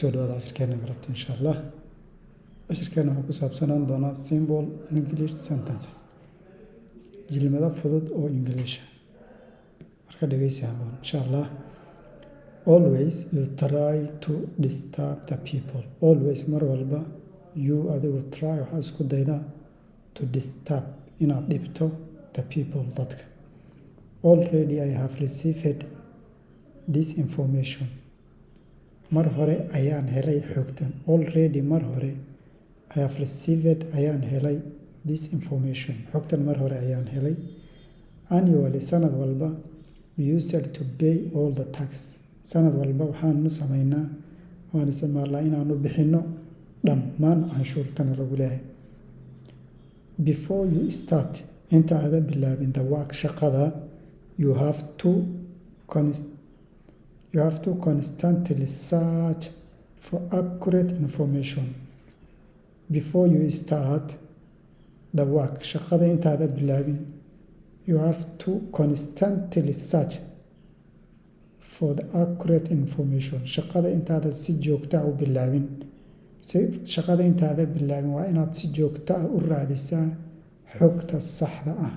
soo dhawaada cashirkeena barabta insha allah. Cashirkeena wuxuu ku saabsanaan doonaa simple English sentences, jilmado fudud oo English marka dhegeysi haboon insha allah. Always you try to disturb the people. Always mar walba you adigu try waxaa isku daydaa to disturb inaad dhibto the people dadka. Already I have received this information. Mar hore ayaan helay xogtan. Already mar hore I have received ayaan helay this information. Xogtan mar hore ayaan helay. Annually sanad walba we used to pay all the tax. Sanad walba waxaanu sameynaa waan isticmaalnaa inaanu bixino dhammaan canshuurtana lagu leeyahay. Before you start inta aada bilaabin the work shaqada you have to constantly search for accurate information. Before you start the work shaqada inta aada bilaabin you have to constantly search for the accurate information. Shaqada inta aada si joogta ah u bilaabin shaqada inta aada bilaabin waa inaad si joogta ah u raadisaa xogta saxda ah.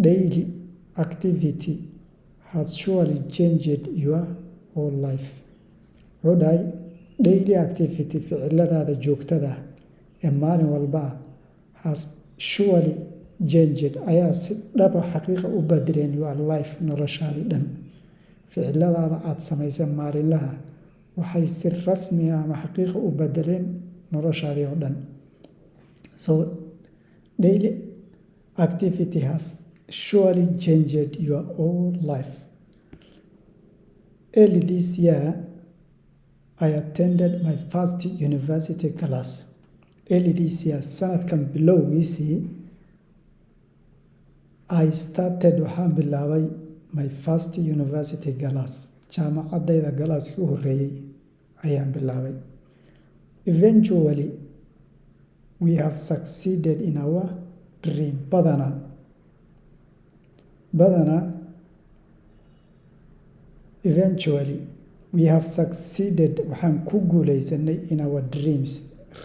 Daily activity has surely changed your whole life. Wuxuu daily activity ficiladaada joogtada ah ee maalin walba has surely changed ayaa si dhaba xaqiiqa u bedeleen your life noloshaadii dhan. ficiladaada aad samaysay maalinlaha waxay si rasmi ah ama xaqiiqa u bedeleen noloshaadii oo dhan. So daily activity has surely changed your whole life. Early this year I attended my first university class. Early this year sanadkan bilowgiisii I started waxaan bilaabay my first university class. jaamacadayda galaaskii u horeeyay ayaan bilaabay. Eventually we have succeeded in our dream. Eventually we have succeeded waxaan ku guuleysanay in our dreams.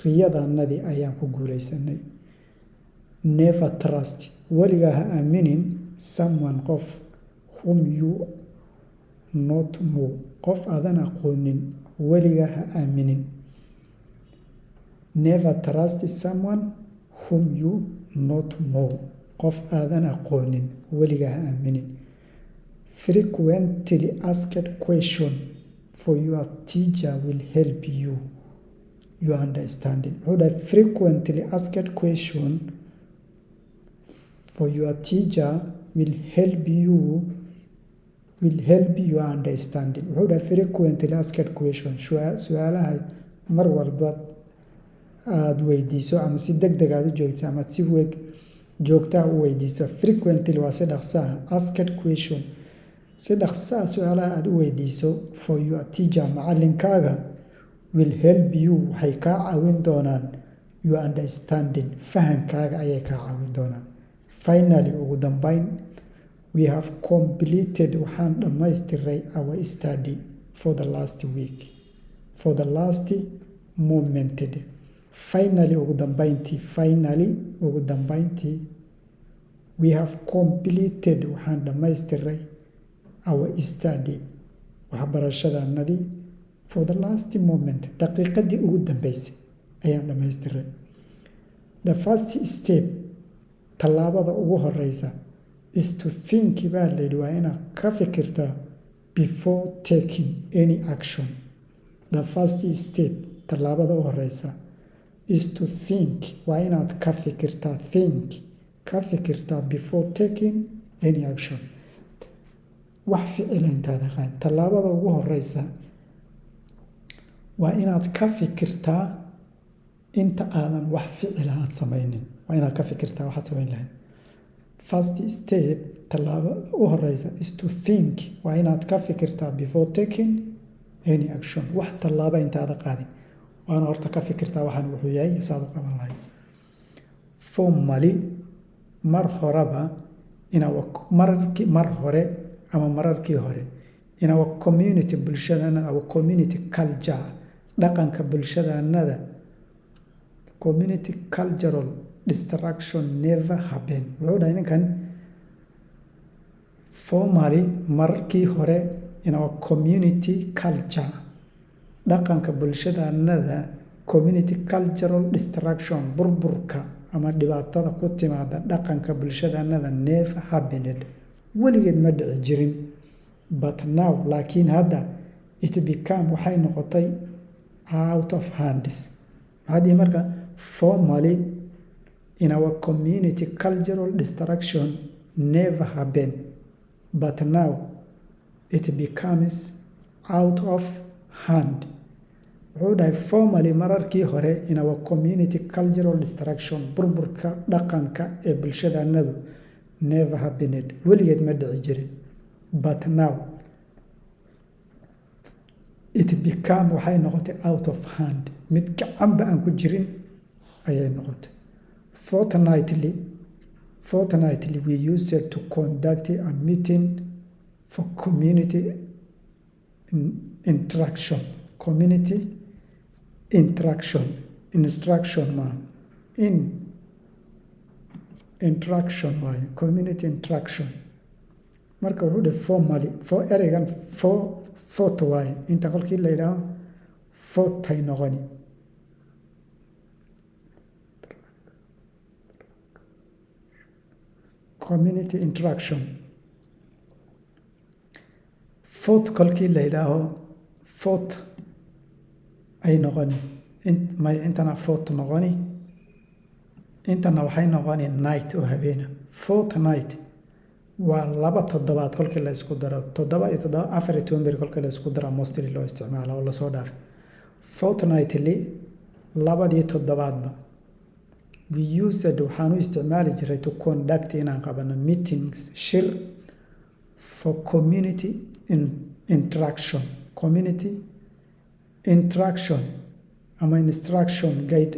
riyadanadii ayaan ku guuleysanay. Never trust weligaa ha aaminin someone qof whom you not know qof aadan aqoonin weligaa ha aaminin. Never trust someone whom you not know qof aadan aqoonin weligaa ha aaminin. Frequently asked question for your teacher will help you your understanding. Frequently asked question for your teacher will help your understanding. Frequently asked question su'aalaha mar walba aad weydiiso ama si degdeg aad u joogto ama si joogta u weydiiso. Frequently waa si dhaqso ah. Asked question si dhaqso ah su'aalaha aad u weydiiso for your teacher macalinkaaga will help you waxay kaa caawin doonaan your understanding fahankaaga ayay kaa caawin doonaan. Finally ugu dambeyn we have completed waxaan dhammaystiray our study for the last week for the last moment. Finally ugu dambeyntii we have completed waxaan dhammaystiray our study waxbarashadanadii for the last moment daqiiqadii ugu dambeysay ayaan dhammaystiray. The first step tallaabada ugu horeysa is to think baa layidhi waa inaad ka fikirtaa before taking any action. The first step tallaabada ugu horeysa is to think waa inaad ka fikirtaa before taking any action. wax ficila intaada qaan tallaabada ugu horeysa waa inaad ka fikirtaa inta aadan wax ficila aad samaynin. waa inaad ka fikirtaa waxaad samayn lahayd. First step tallaabada ugu horeysa is to think waa inaad ka fikirtaa before taking any action. wax tallaaba intaada qaadin waana horta ka fikirtaa waxaan wuxuu yahay saad u qaban lahayd. Formally mar horeba mar hore ama mararkii hore in our community bulshadaanada, our community culture, dhaqanka bulshadaanada, community cultural destruction never happen. Wuxuu dhahay ninkan formally markii hore in our community culture, dhaqanka bulshadaanada, community cultural destruction, burburka ama dhibaatada ku timaada dhaqanka bulshadaanada never happened, weligeed ma dhici jirin. But now, laakiin hadda, it became waxay noqotay out of hands. Haddii marka formally in our community cultural destruction never happened, but now it becomes out of hand. Wuxuu dhahay formally mararkii hore in our community cultural destruction, burburka dhaqanka ee bulshadaanadu never happened, weligeed ma dhici jirin. But now it became waxay noqotay out of hand, mid gacanba aan ku jirin ayay noqotay. Fortnightly we used to conduct a meeting for community interaction. Community interaction, instruction ma in interaction waaye, community interaction. Marka wuxuu dhahay formally, for ereygan fort waaye, inta kolkii la yidhaaho fortay noqoni. Community interaction. Fort kolkii la yidhaaho fort ay noqoni, intana fort noqoni, intana waxay noqoni night oo habeena. Fortnight waa 2 toddobaad kolkii la isku daro, 7 iyo 7 4 iyo 10 beri kolkii la isku daro mostly loo isticmaalo oo la soo dhaafay. Fortnightly 2 toddobaadba we used waxaan u isticmaali jiray to conduct inaan qabano meetings, shir for community interaction. Community interaction ama instruction guide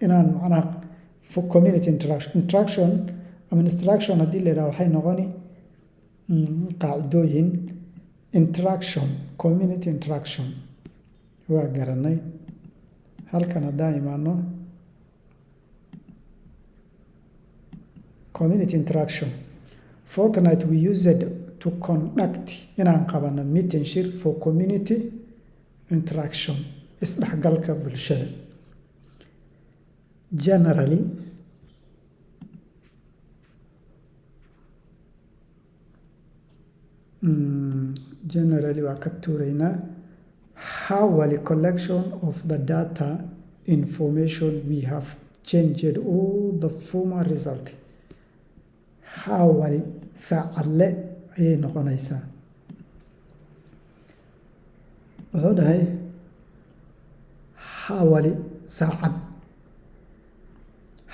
inaan macnaha for community interaction ama instruction haddii la yidhaha waxay noqoni qaacidooyin. Interaction, community interaction waa garanay. Halkan haddaan imaano community interaction. Fortnight we used to conduct inaan qabano meeting shir for community interaction, isdhexgalka bulshada. Generally waa ka tuuraynaa. Howali collection of the data information we have changed all the former result. Howali saacadle ayay noqonaysaa. Wuxuu dhahay howali saacad.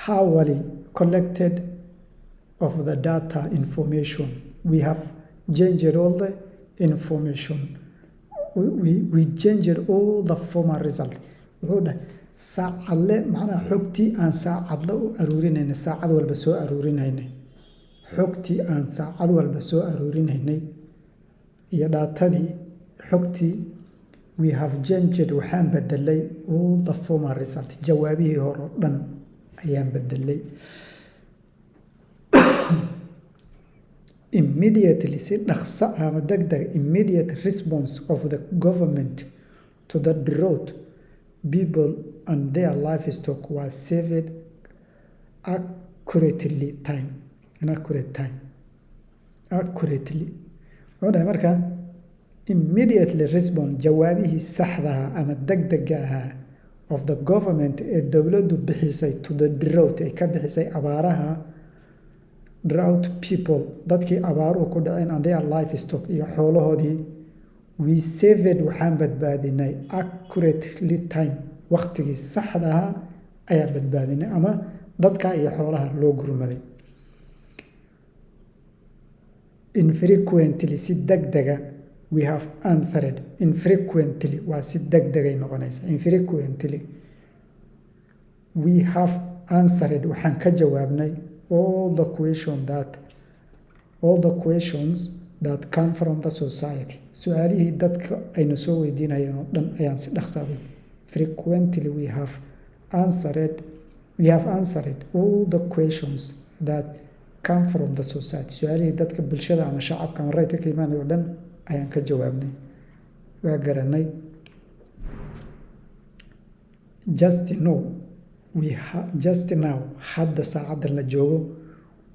Howali collected of the data information we have changed all the information. We changed all the former result. Wuxuu dhahay saacadle macnaha xogtii aan saacadle u aruurinaynay, saacad walba soo aruurinaynay, xogtii aan saacad walba soo aruurinaynay iyo dhaatadii xogtii we have changed waxaan bedelay all the former result, jawaabihii hore oo dhan ayaan bedelay. Immediately si dhaqso ama degdeg, immediate response of the government to the drought, people and their livestock was saved accurately. Wuxuu dhahay marka immediately response, jawaabihii saxdaha ama degdega ahaa of the government ee dowladdu bixisay to the drought, ay ka bixisay abaaraha. Drought people, dadkii abaaruhu ku dhaceen and their livestock iyo xoolahoodii, we saved waxaan badbaadinay accurately time, waqtigii saxda ahaa ayaa badbaadinay ama dadka iyo xoolaha loo gurmaday. Infrequently si degdega we have answered. Infrequently waa si degdegay noqonaysa. Infrequently we have answered waxaan ka jawaabnay all the questions that come from the society. Su'aalihii dadka ayna soo weydiinayeen oo dhan ayaan si dhaqso ah frequently we have answered all the questions that come from the society. Su'aalihii dadka bulshada ama shacabka ama rayidka ka imaanaya oo dhan ayaan ka jawaabnay, waa garanay. Just now hadda saacadan la joogo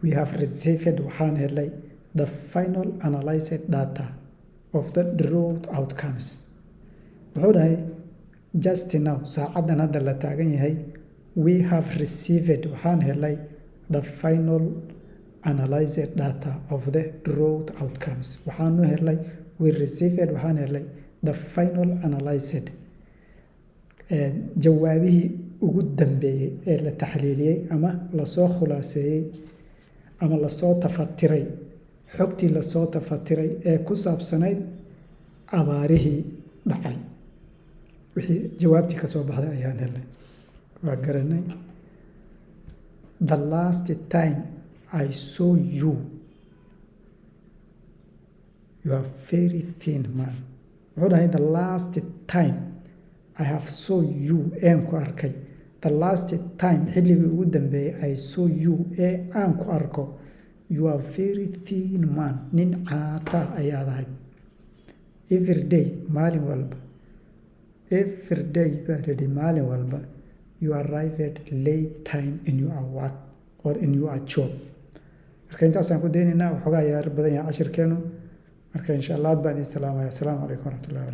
we have received waxaan helay the final analyzed data of the drought outcomes. Wuxuu dhahay just now saacadan hadda la taagan yahay we have received waxaan helay the final analyzed data of the drought outcomes. waxaanu helay we received waxaan helay the final analyzed jawaabihii ugu dambeeyey ee la taxliiliyey ama lasoo khulaaseeyey ama lasoo tafatiray, xogtii lasoo tafatiray ee ku saabsanayd abaarihii dhacay, wixii jawaabtii ka soo baxday ayaan helnay, waa garanay. The last time I saw you are very thin man. Wuxuu dhahay the last time I have saw you aan ku arkay. The last time xilligii ugu dambeeyey I saw you ee aan ku arko you are very thin man. Nin caata ayaad ahayd. Every day maalin walba maalin walba you arrived late time in your work or in your job. marka intaasaan ku daynaynaa waxoogaa yaar badan yahay cashirkeenu. marka insha Allah aad baan idin salaamaya. Assalaamu calaykum waraxmatullaahi wabarakaatuh.